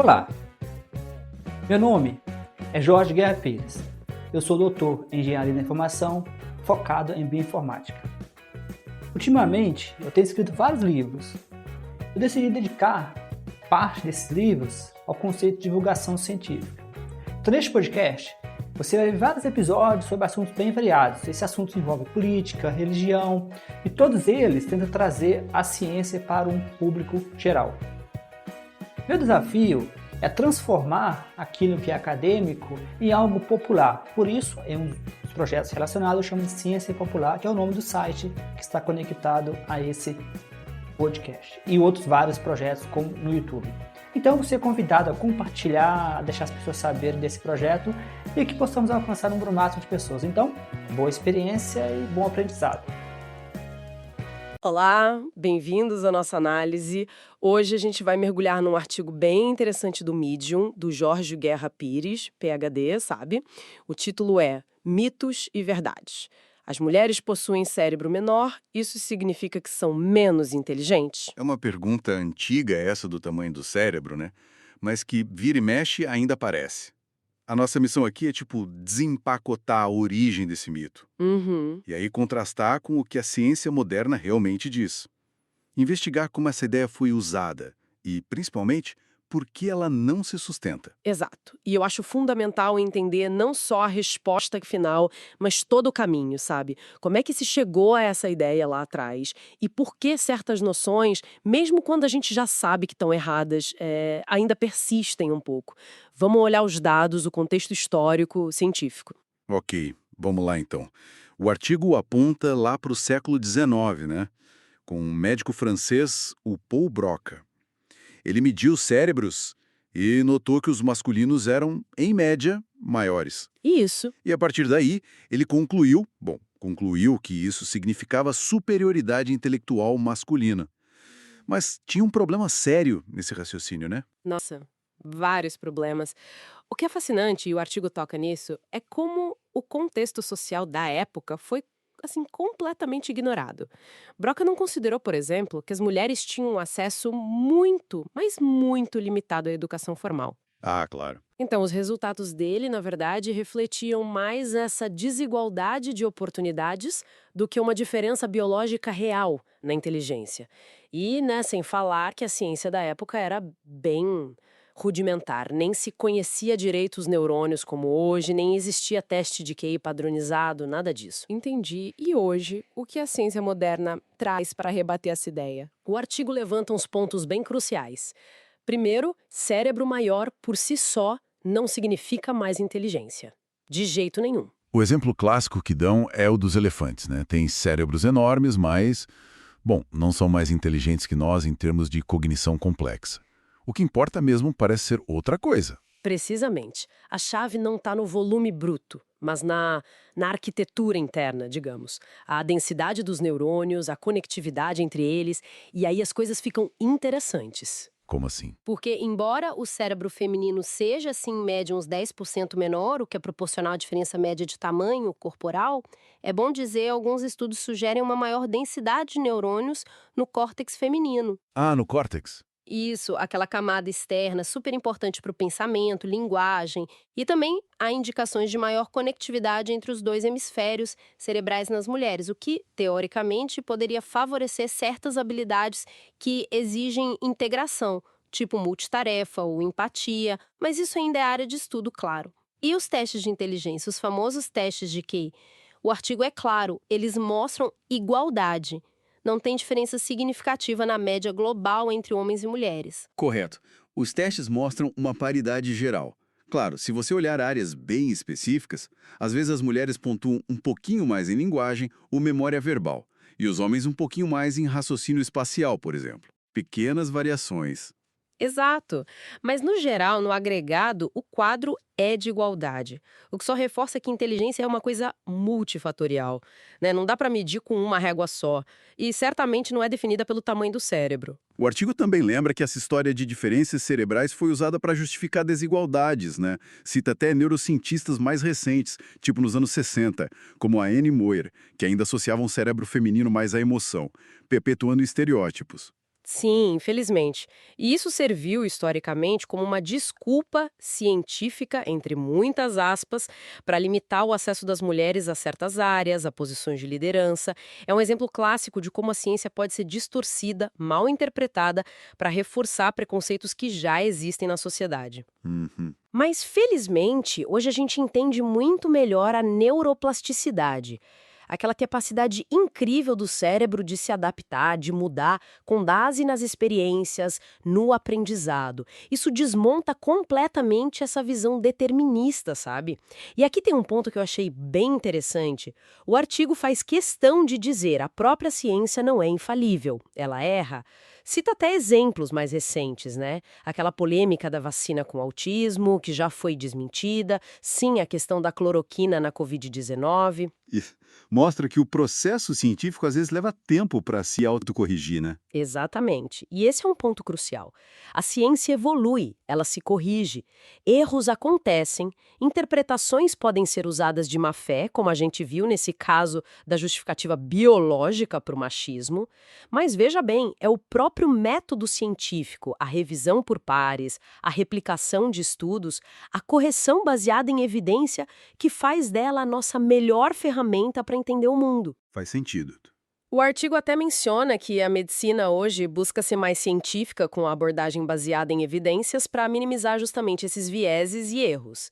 Olá, meu nome é Jorge Guerra Pires. Eu sou doutor em Engenharia da Informação, focado em Bioinformática. Ultimamente, eu tenho escrito vários livros. Eu decidi dedicar parte desses livros ao conceito de divulgação científica. Então, neste podcast, você vai ver vários episódios sobre assuntos bem variados. Esses assuntos envolvem política, religião, e todos eles tentam trazer a ciência para um público geral. Meu desafio é transformar aquilo que é acadêmico em algo popular. Por isso, em um dos projetos relacionados, eu chamo de Ciência Popular, que é o nome do site que está conectado a esse podcast. E outros vários projetos como no YouTube. Então, você é convidado a compartilhar, a deixar as pessoas saberem desse projeto e que possamos alcançar um número máximo de pessoas. Então, boa experiência e bom aprendizado. Olá, bem-vindos à nossa análise. Hoje a gente vai mergulhar num artigo bem interessante do Medium, do Jorge Guerra Pires, PhD, sabe? O título é Mitos e Verdades. As mulheres possuem cérebro menor, isso significa que são menos inteligentes? É uma pergunta antiga essa do tamanho do cérebro, né? Mas que vira e mexe ainda aparece. A nossa missão aqui é, desempacotar a origem desse mito. Uhum. E aí contrastar com o que a ciência moderna realmente diz. Investigar como essa ideia foi usada e, principalmente, por que ela não se sustenta. Exato. E eu acho fundamental entender não só a resposta final, mas todo o caminho, sabe? Como é que se chegou a essa ideia lá atrás? E por que certas noções, mesmo quando a gente já sabe que estão erradas, ainda persistem um pouco? Vamos olhar os dados, o contexto histórico, científico. Ok, vamos lá então. O artigo aponta lá para o século XIX, né? Com um médico francês, o Paul Broca. Ele mediu os cérebros e notou que os masculinos eram, em média, maiores. Isso. E a partir daí, ele concluiu que isso significava superioridade intelectual masculina. Mas tinha um problema sério nesse raciocínio, né? Nossa, vários problemas. O que é fascinante, e o artigo toca nisso, é como o contexto social da época foi, assim, completamente ignorado. Broca não considerou, por exemplo, que as mulheres tinham acesso muito, mas muito limitado à educação formal. Ah, claro. Então, os resultados dele, na verdade, refletiam mais essa desigualdade de oportunidades do que uma diferença biológica real na inteligência. E, né, sem falar que a ciência da época era bem rudimentar, nem se conhecia direito os neurônios como hoje, nem existia teste de QI padronizado, nada disso. Entendi. E hoje, o que a ciência moderna traz para rebater essa ideia? O artigo levanta uns pontos bem cruciais. Primeiro, cérebro maior por si só não significa mais inteligência. De jeito nenhum. O exemplo clássico que dão é o dos elefantes, né? Tem cérebros enormes, mas, não são mais inteligentes que nós em termos de cognição complexa. O que importa mesmo parece ser outra coisa. Precisamente. A chave não está no volume bruto, mas na arquitetura interna, digamos. A densidade dos neurônios, a conectividade entre eles, e aí as coisas ficam interessantes. Como assim? Porque, embora o cérebro feminino seja, assim, em média, uns 10% menor, o que é proporcional à diferença média de tamanho corporal, é bom dizer, alguns estudos sugerem uma maior densidade de neurônios no córtex feminino. Ah, no córtex. Isso, aquela camada externa super importante para o pensamento, linguagem, e também há indicações de maior conectividade entre os dois hemisférios cerebrais nas mulheres, o que, teoricamente, poderia favorecer certas habilidades que exigem integração, tipo multitarefa ou empatia, mas isso ainda é área de estudo, claro. E os testes de inteligência, os famosos testes de QI? O artigo é claro, eles mostram igualdade. Não tem diferença significativa na média global entre homens e mulheres. Correto. Os testes mostram uma paridade geral. Claro, se você olhar áreas bem específicas, às vezes as mulheres pontuam um pouquinho mais em linguagem ou memória verbal, e os homens um pouquinho mais em raciocínio espacial, por exemplo. Pequenas variações. Exato. Mas, no geral, no agregado, o quadro é de igualdade. O que só reforça que inteligência é uma coisa multifatorial, né? Não dá para medir com uma régua só. E certamente não é definida pelo tamanho do cérebro. O artigo também lembra que essa história de diferenças cerebrais foi usada para justificar desigualdades, né? Cita até neurocientistas mais recentes, tipo nos anos 60, como a Annie Moyer, que ainda associavam o cérebro feminino mais à emoção, perpetuando estereótipos. Sim, infelizmente. E isso serviu historicamente como uma desculpa científica, entre muitas aspas, para limitar o acesso das mulheres a certas áreas, a posições de liderança. É um exemplo clássico de como a ciência pode ser distorcida, mal interpretada, para reforçar preconceitos que já existem na sociedade. Uhum. Mas, felizmente, hoje a gente entende muito melhor a neuroplasticidade. Aquela capacidade incrível do cérebro de se adaptar, de mudar, com base nas experiências, no aprendizado. Isso desmonta completamente essa visão determinista, sabe? E aqui tem um ponto que eu achei bem interessante. O artigo faz questão de dizer a própria ciência não é infalível, ela erra. Cita até exemplos mais recentes, né? Aquela polêmica da vacina com autismo, que já foi desmentida. Sim, a questão da cloroquina na Covid-19. E mostra que o processo científico às vezes leva tempo para se autocorrigir, né? Exatamente. E esse é um ponto crucial. A ciência evolui, ela se corrige. Erros acontecem, interpretações podem ser usadas de má fé, como a gente viu nesse caso da justificativa biológica para o machismo. Mas veja bem, é o próprio método científico, a revisão por pares, a replicação de estudos, a correção baseada em evidência que faz dela a nossa melhor ferramenta para entender o mundo. Faz sentido. O artigo até menciona que a medicina hoje busca ser mais científica com a abordagem baseada em evidências para minimizar justamente esses vieses e erros.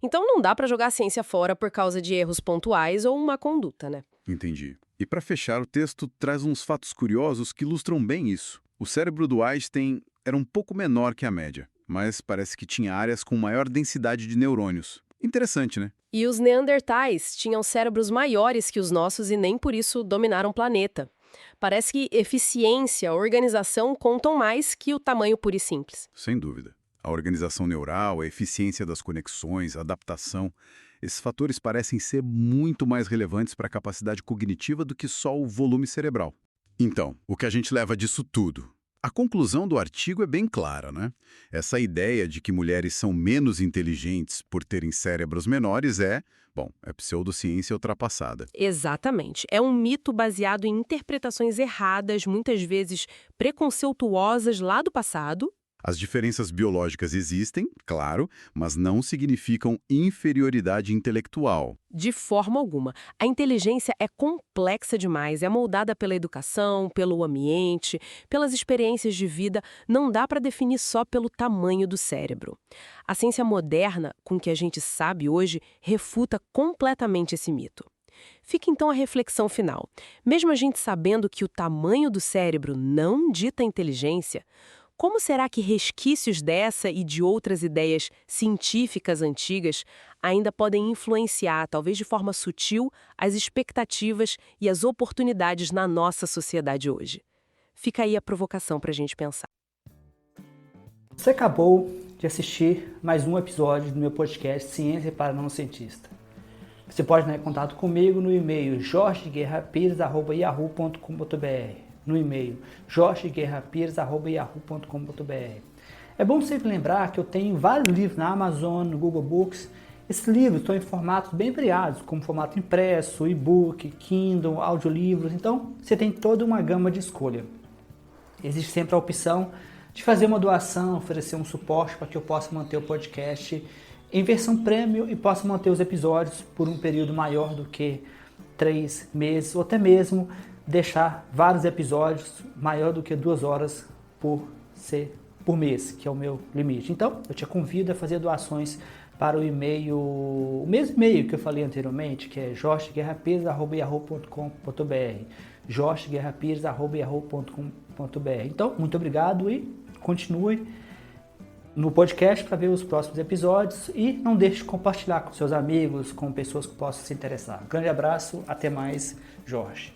Então não dá para jogar a ciência fora por causa de erros pontuais ou uma conduta, né? Entendi. E para fechar, o texto traz uns fatos curiosos que ilustram bem isso. O cérebro do Einstein era um pouco menor que a média, mas parece que tinha áreas com maior densidade de neurônios. Interessante, né? E os neandertais tinham cérebros maiores que os nossos e nem por isso dominaram o planeta. Parece que eficiência, organização contam mais que o tamanho puro e simples. Sem dúvida. A organização neural, a eficiência das conexões, a adaptação, esses fatores parecem ser muito mais relevantes para a capacidade cognitiva do que só o volume cerebral. Então, o que a gente leva disso tudo? A conclusão do artigo é bem clara, né? Essa ideia de que mulheres são menos inteligentes por terem cérebros menores é pseudociência ultrapassada. Exatamente. É um mito baseado em interpretações erradas, muitas vezes preconceituosas lá do passado. As diferenças biológicas existem, claro, mas não significam inferioridade intelectual. De forma alguma. A inteligência é complexa demais, é moldada pela educação, pelo ambiente, pelas experiências de vida, não dá para definir só pelo tamanho do cérebro. A ciência moderna, com o que a gente sabe hoje, refuta completamente esse mito. Fica então a reflexão final. Mesmo a gente sabendo que o tamanho do cérebro não dita a inteligência, como será que resquícios dessa e de outras ideias científicas antigas ainda podem influenciar, talvez de forma sutil, as expectativas e as oportunidades na nossa sociedade hoje? Fica aí a provocação para a gente pensar. Você acabou de assistir mais um episódio do meu podcast Ciência para Não Cientista. Você pode entrar em contato comigo no e-mail jorgeguerrapires@yahoo.com.br, no e-mail jorgeguerrapires@yahoo.com.br. É bom sempre lembrar que eu tenho vários livros na Amazon, no Google Books. Esses livros estão em formatos bem variados, como formato impresso, e-book, Kindle, audiolivros. Então, você tem toda uma gama de escolha. Existe sempre a opção de fazer uma doação, oferecer um suporte para que eu possa manter o podcast em versão premium e possa manter os episódios por um período maior do que 3 meses, ou até mesmo deixar vários episódios maior do que 2 horas por mês, que é o meu limite. Então, eu te convido a fazer doações para o e-mail, o mesmo e-mail que eu falei anteriormente, que é jorgeguerrapires@yahoo.com.br, jorgeguerrapires@yahoo.com.br. Então, muito obrigado e continue no podcast para ver os próximos episódios e não deixe de compartilhar com seus amigos, com pessoas que possam se interessar. Um grande abraço, até mais, Jorge.